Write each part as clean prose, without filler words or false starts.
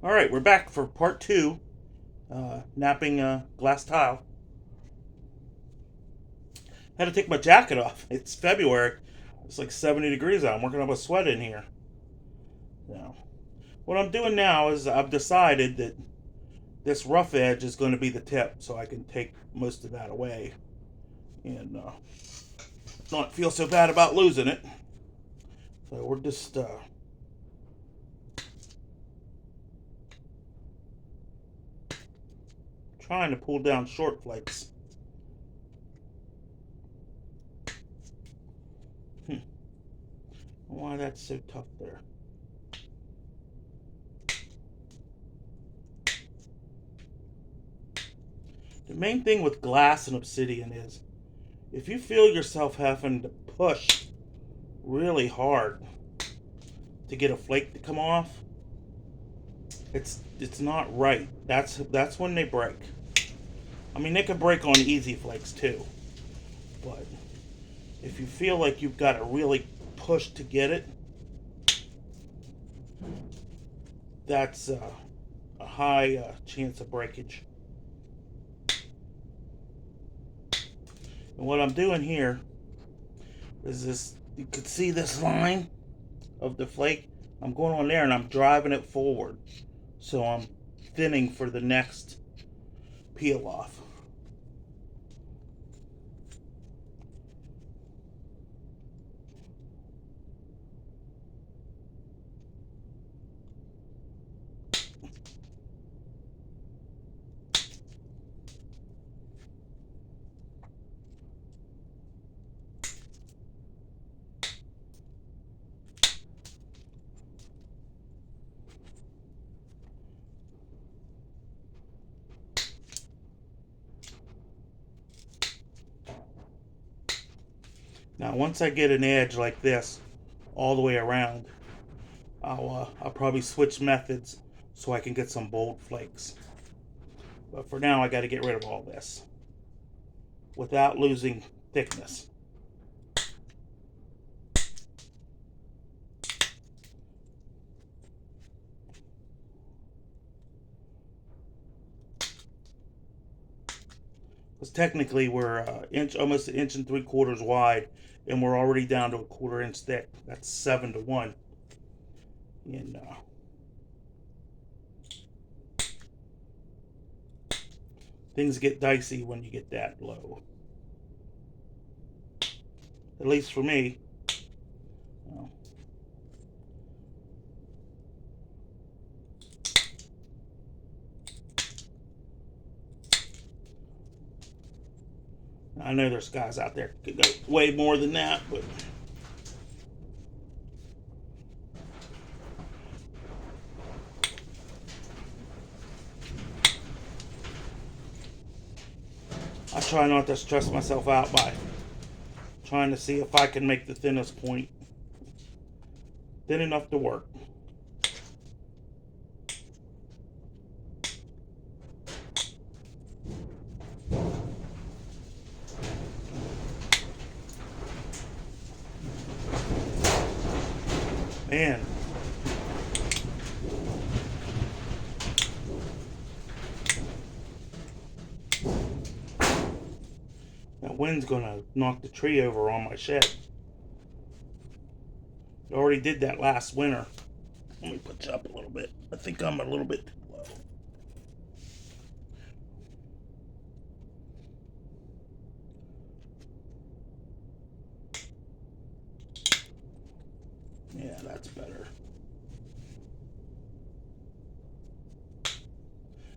All right, we're back for part two, knapping glass tile. Had to take my jacket off. It's February. It's like 70 degrees out. I'm working up a sweat in here. Now, what I'm doing now is I've decided that this rough edge is going to be the tip, so I can take most of that away and not feel so bad about losing it. So we're just trying to pull down short flakes. Why that's so tough there. The main thing with glass and obsidian is if you feel yourself having to push really hard to get a flake to come off, it's not right. That's when they break. I mean, they could break on easy flakes too, but if you feel like you've got to really push to get it, that's a high chance of breakage. And what I'm doing here is this. You could see this line of the flake. I'm going on there and I'm driving it forward, so I'm thinning for the next peel off. Now, once I get an edge like this all the way around, I'll probably switch methods so I can get some bold flakes. But for now, I got to get rid of all this without losing thickness. Because technically we're almost an inch and 3/4 wide, and we're already down to a 1/4 inch thick. That's 7 to 1. And things get dicey when you get that low. At least for me. I know there's guys out there that could go way more than that, but I try not to stress myself out by trying to see if I can make the thinnest point thin enough to work. Man, that wind's gonna knock the tree over on my shed. I already did that last winter. Let me put you up a little bit. I think I'm a little bit too low. Yeah, that's better.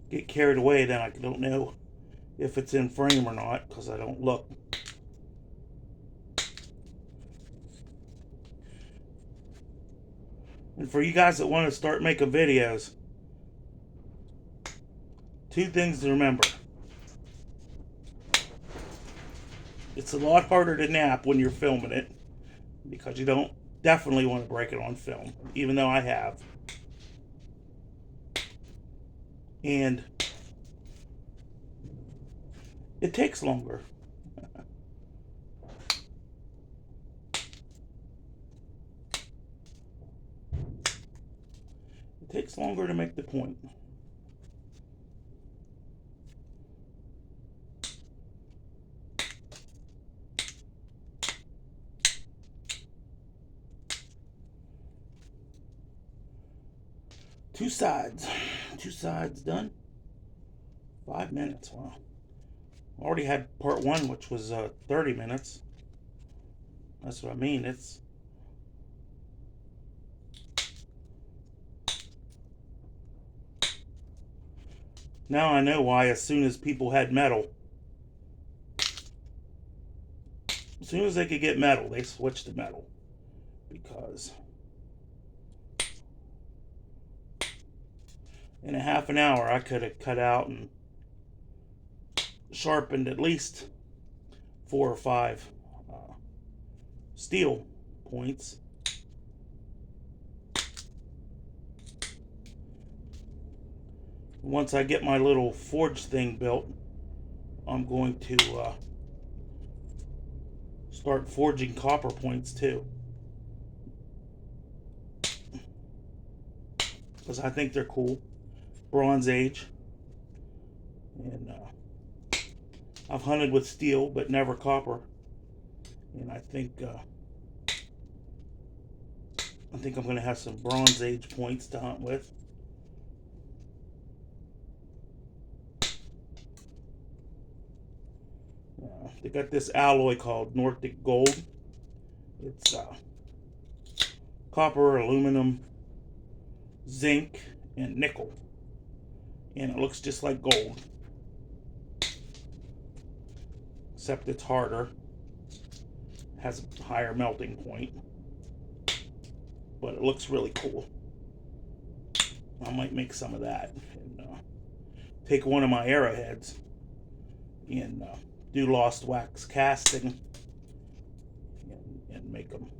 Get carried away, then I don't know if it's in frame or not because I don't look. And for you guys that want to start making videos, two things to remember. It's a lot harder to nap when you're filming it because you don't definitely want to break it on film, even though I have. And it takes longer. It takes longer to make the point. Two sides done. 5 minutes, wow. Already had part one, which was 30 minutes. That's what I mean. It's now I know why. As soon as people had metal, as soon as they could get metal, they switched to metal, because in a half an hour I could have cut out and sharpened at least 4 or 5 steel points. Once I get my little forge thing built, I'm going to start forging copper points too, because I think they're cool. Bronze Age. And I've hunted with steel but never copper, and I think I'm going to have some Bronze Age points to hunt with. They got this alloy called Nordic Gold. It's copper, aluminum, zinc, and nickel, and it looks just like gold, except it's harder, has a higher melting point, but it looks really cool. I might make some of that and take one of my arrowheads and do lost wax casting and make them.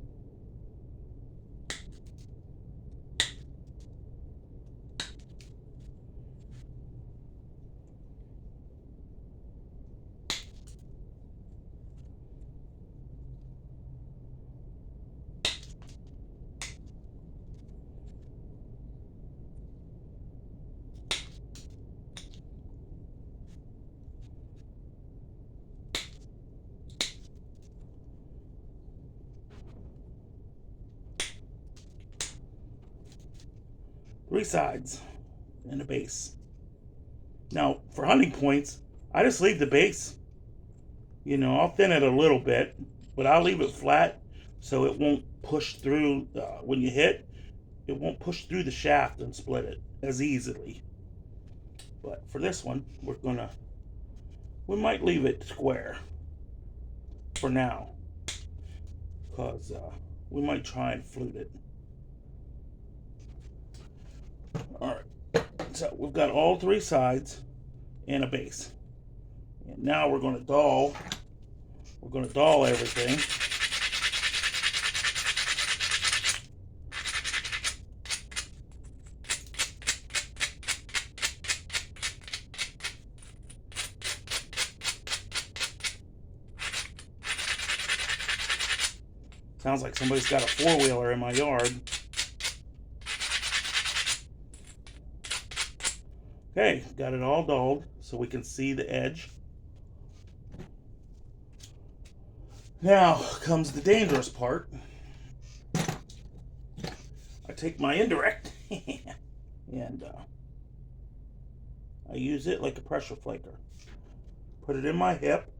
Three sides and a base. Now, for hunting points, I just leave the base. I'll thin it a little bit, but I'll leave it flat so it won't push through when you hit. It won't push through the shaft and split it as easily. But for this one, we might leave it square for now, because we might try and flute it. All right, so we've got all 3 sides and a base. And now we're going to dull. We're going to dull everything. Sounds like somebody's got a 4-wheeler in my yard. Okay, got it all dulled so we can see the edge. Now comes the dangerous part. I take my indirect and I use it like a pressure flaker. Put it in my hip.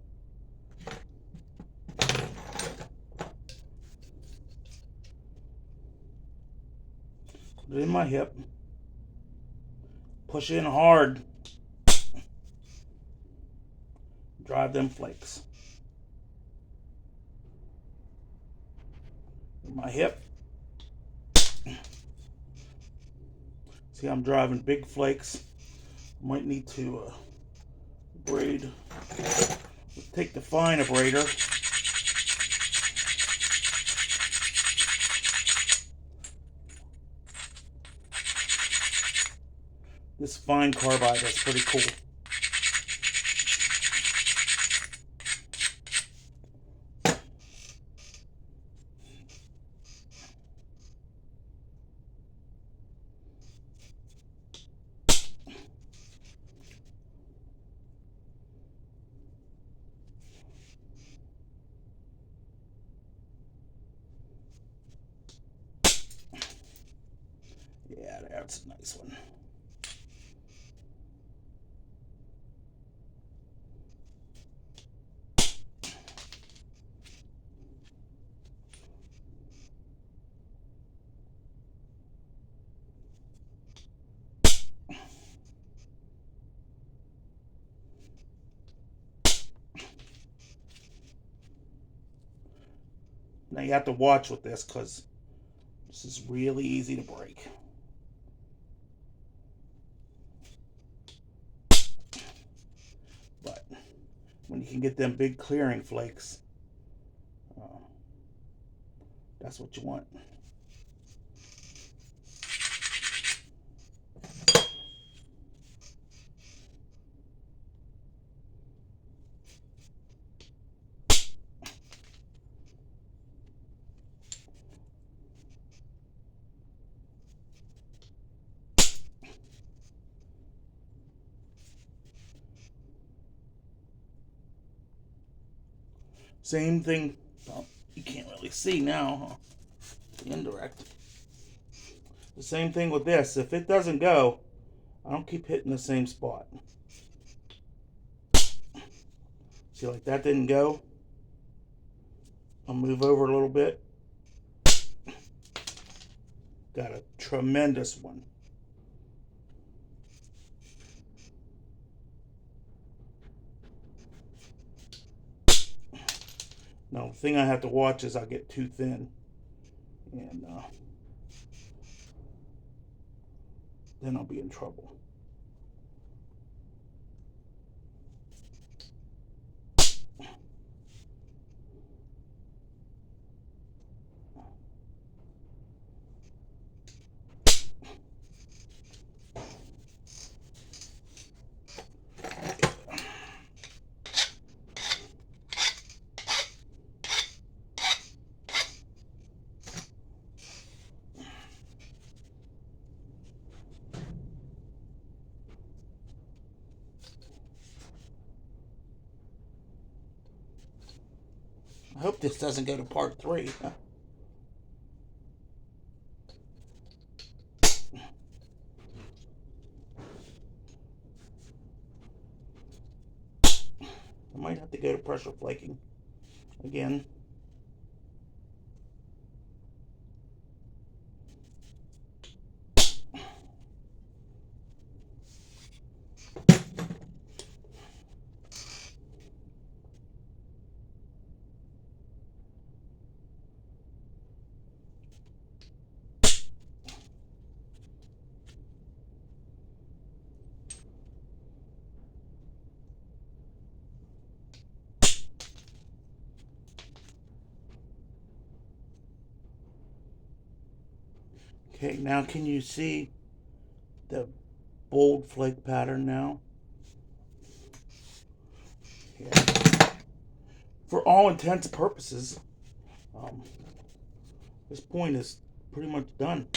Put it in my hip. Push in hard. Drive them flakes. In my hip. See, I'm driving big flakes. Might need to braid. Take the fine abrader. This fine carbide is pretty cool. that's a nice one. Now you have to watch with this because this is really easy to break. But when you can get them big clearing flakes, that's what you want. Same thing. Well, you can't really see now, huh? Indirect. The same thing with this. If it doesn't go, I don't keep hitting the same spot. See, like that didn't go. I'll move over a little bit. Got a tremendous one. Now, the thing I have to watch is I get too thin. And then I'll be in trouble. I hope this doesn't go to part 3. I might have to go to pressure flaking again. Okay, now can you see the bold flake pattern now? Yeah. For all intents and purposes, this point is pretty much done.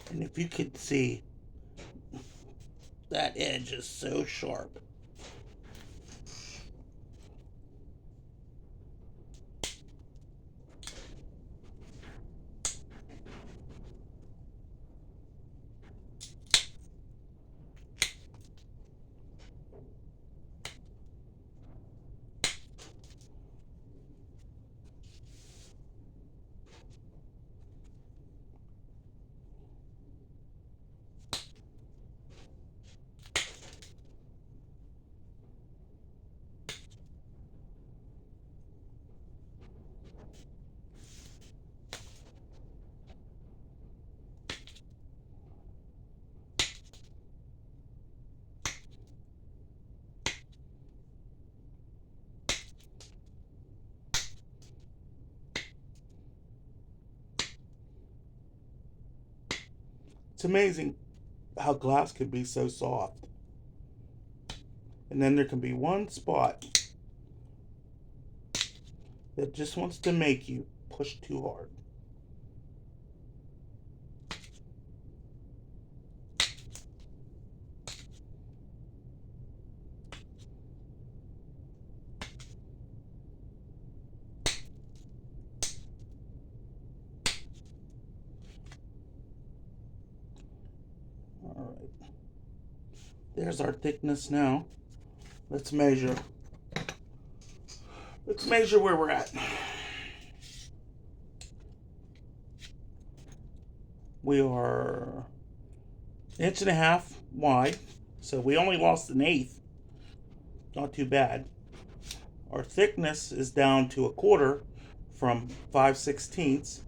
And if you could see, that edge is so sharp. It's amazing how glass could be so soft. And then there can be one spot that just wants to make you push too hard. All right. There's our thickness now. Let's measure. Let's measure where we're at. We are 1.5 inches wide, so we only lost 1/8. Not too bad. Our thickness is down to 1/4 from 5/16.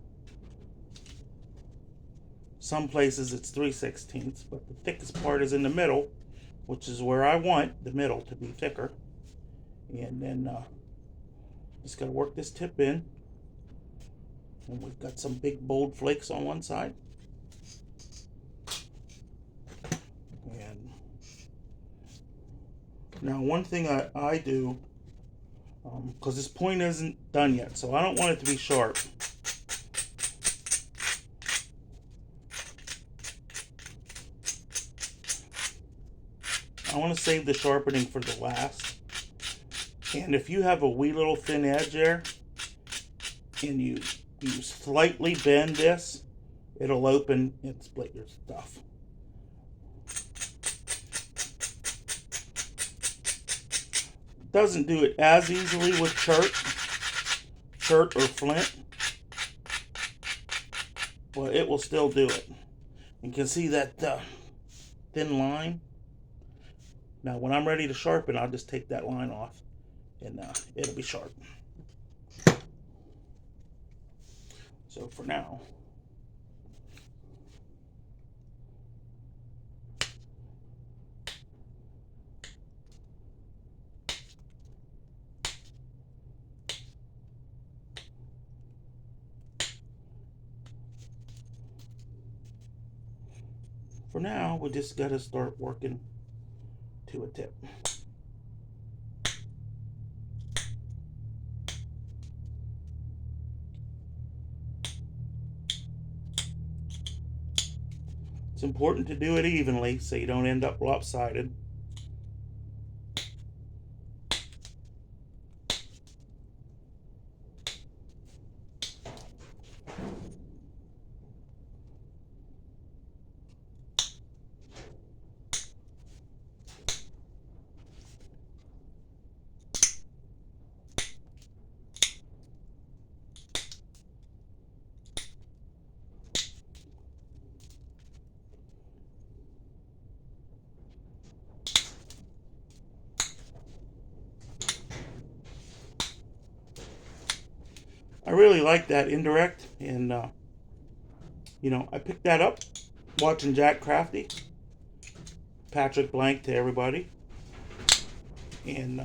Some places it's 3/16, but the thickest part is in the middle, which is where I want the middle to be thicker. And then just gotta work this tip in. And we've got some big bold flakes on one side. And now one thing I do, because this point isn't done yet, so I don't want it to be sharp. I want to save the sharpening for the last. And if you have a wee little thin edge there, and you slightly bend this, it'll open and split your stuff. Doesn't do it as easily with chert or flint, but it will still do it. You can see that thin line. Now when I'm ready to sharpen, I'll just take that line off and it'll be sharp. So for now, we just got to start working to a tip. It's important to do it evenly so you don't end up lopsided. I really like that indirect, and I picked that up watching Jack Crafty. Patrick Blank to everybody. And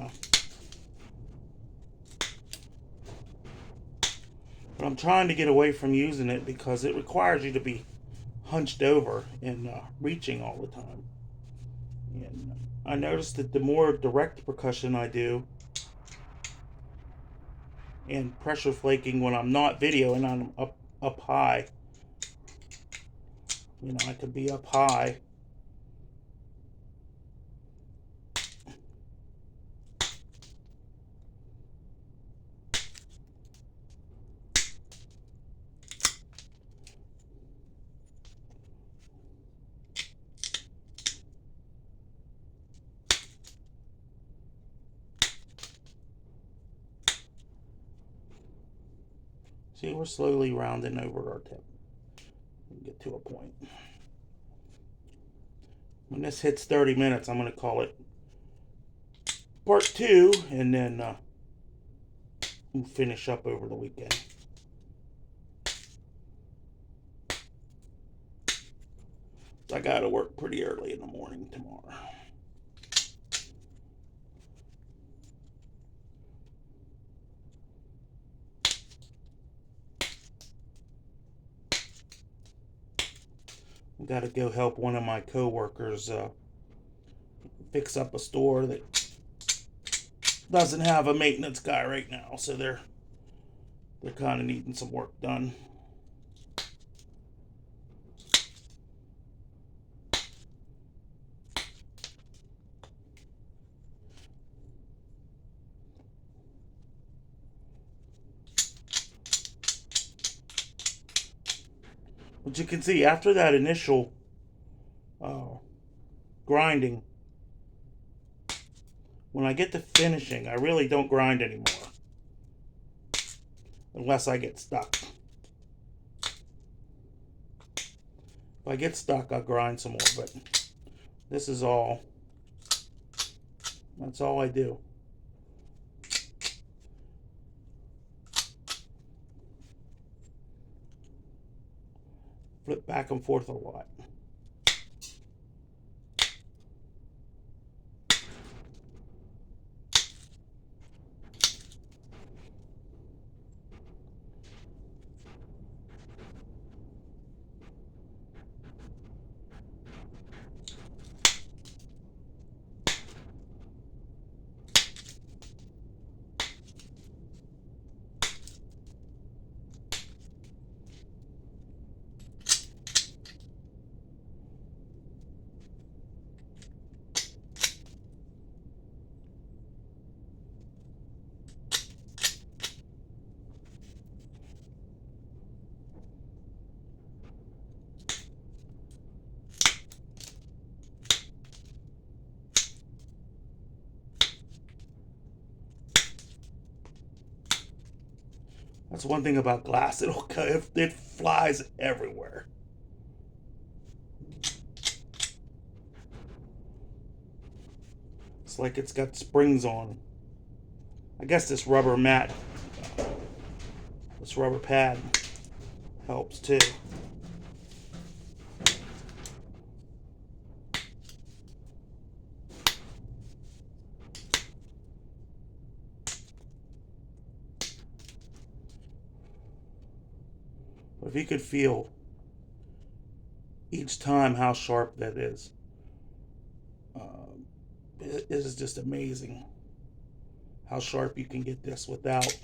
but I'm trying to get away from using it because it requires you to be hunched over and reaching all the time. And I noticed that the more direct percussion I do, and pressure flaking when I'm not videoing, I'm up high. I could be up high. See, we're slowly rounding over our tip. We get to a point. When this hits 30 minutes, I'm going to call it part 2, and then we'll finish up over the weekend. I got to work pretty early in the morning tomorrow. Got to go help one of my co-workers fix up a store that doesn't have a maintenance guy right now, so they're kind of needing some work done. But you can see after that initial uh, grinding, when I get to finishing, I really don't grind anymore. Unless I get stuck. If I get stuck, I'll grind some more, but this is all. That's all I do. Flip back and forth a lot. That's one thing about glass. It flies everywhere. It's like it's got springs on. I guess this rubber mat, this rubber pad helps too. But if you could feel each time how sharp that is, it is just amazing how sharp you can get this without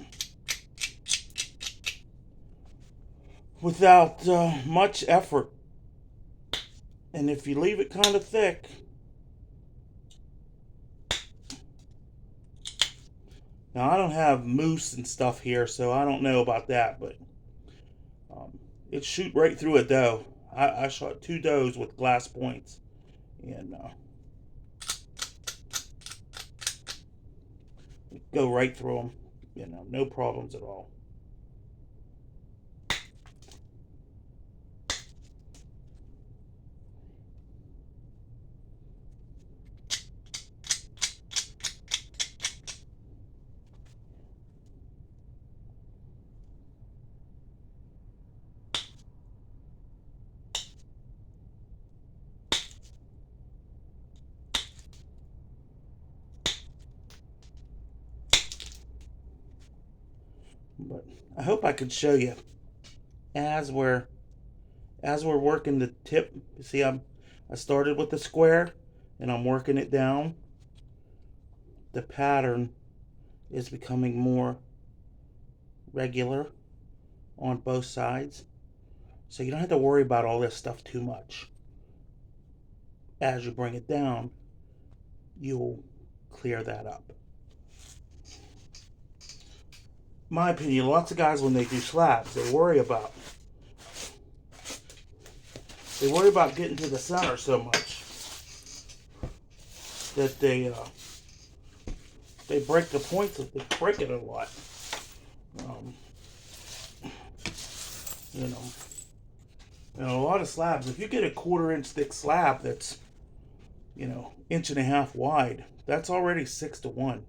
much effort. And if you leave it kind of thick, now I don't have mousse and stuff here, so I don't know about that, but it shoot right through a dough. I shot 2 doughs with glass points, and go right through them. No problems at all. But I hope I could show you as we're working the tip. You see, I started with the square and I'm working it down. The pattern is becoming more regular on both sides, so you don't have to worry about all this stuff too much. As you bring it down, you'll clear that up. My opinion, lots of guys, when they do slabs, they worry about getting to the center so much that they break the points. They break it a lot. And a lot of slabs, if you get a 1/4 inch thick slab that's 1.5 inches wide, that's already 6-to-1.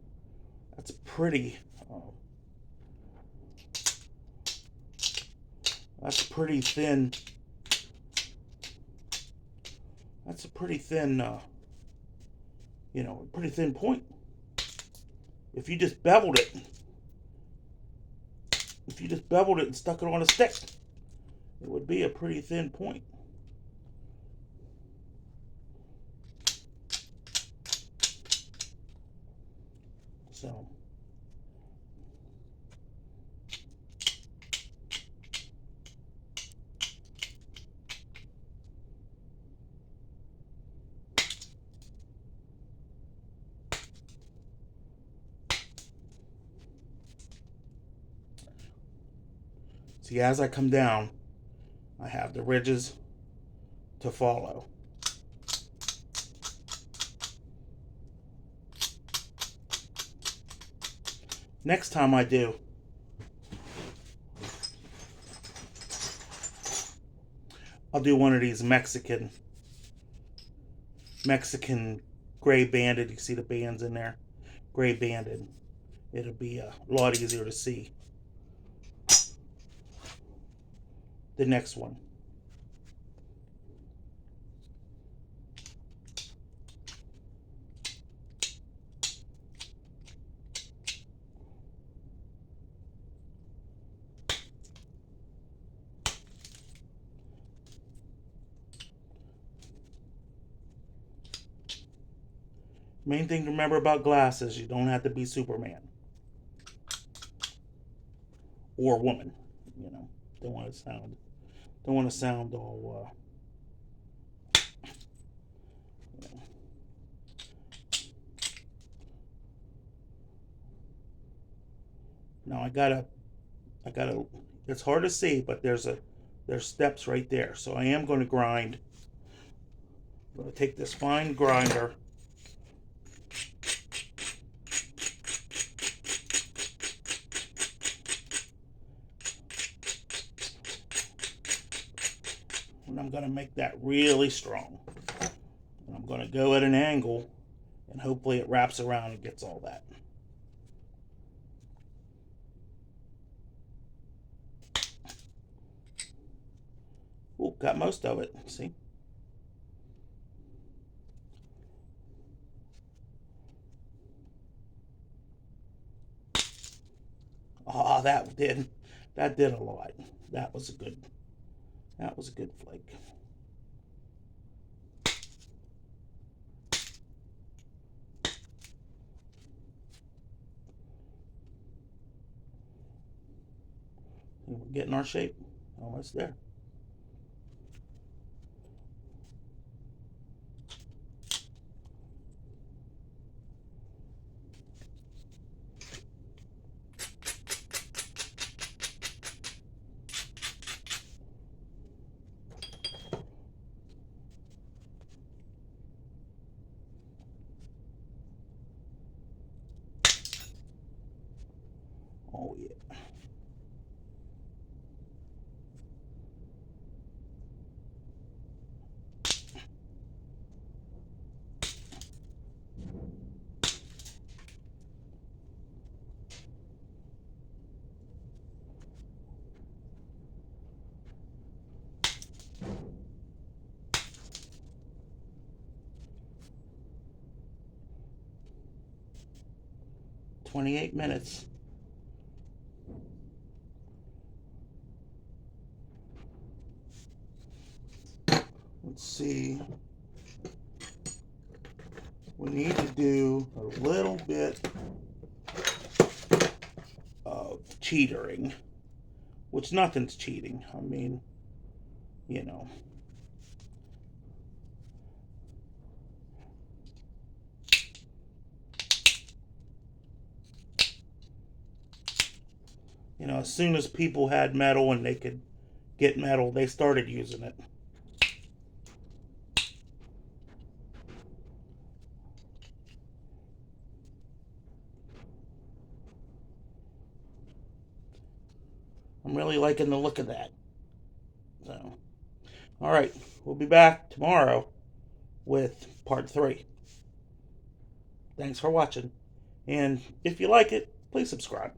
That's pretty. That's pretty thin. That's a pretty thin, pretty thin point. If you just beveled it, and stuck it on a stick, it would be a pretty thin point. So, see, as I come down, I have the ridges to follow. Next time I do, I'll do one of these Mexican gray banded. You see the bands in there? Gray banded. It'll be a lot easier to see. The next one. Main thing to remember about glass is you don't have to be Superman or woman. You know, don't want to sound all. You know. Now I gotta. It's hard to see, but there's steps right there. So I am going to grind. I'm going to take this fine grinder. And I'm going to make that really strong. And I'm going to go at an angle, and hopefully it wraps around and gets all that. Ooh, got most of it. See? Oh, that did a lot. That was a good flake. And we're getting our shape. Almost there. Oh yeah. "28 minutes. Let's see. We need to do a little bit of cheatering, which nothing's cheating. I mean, you know. You know, as soon as people had metal and they could get metal, they started using it. I'm really liking the look of that. So, all right, we'll be back tomorrow with part 3. Thanks for watching. And if you like it, please subscribe.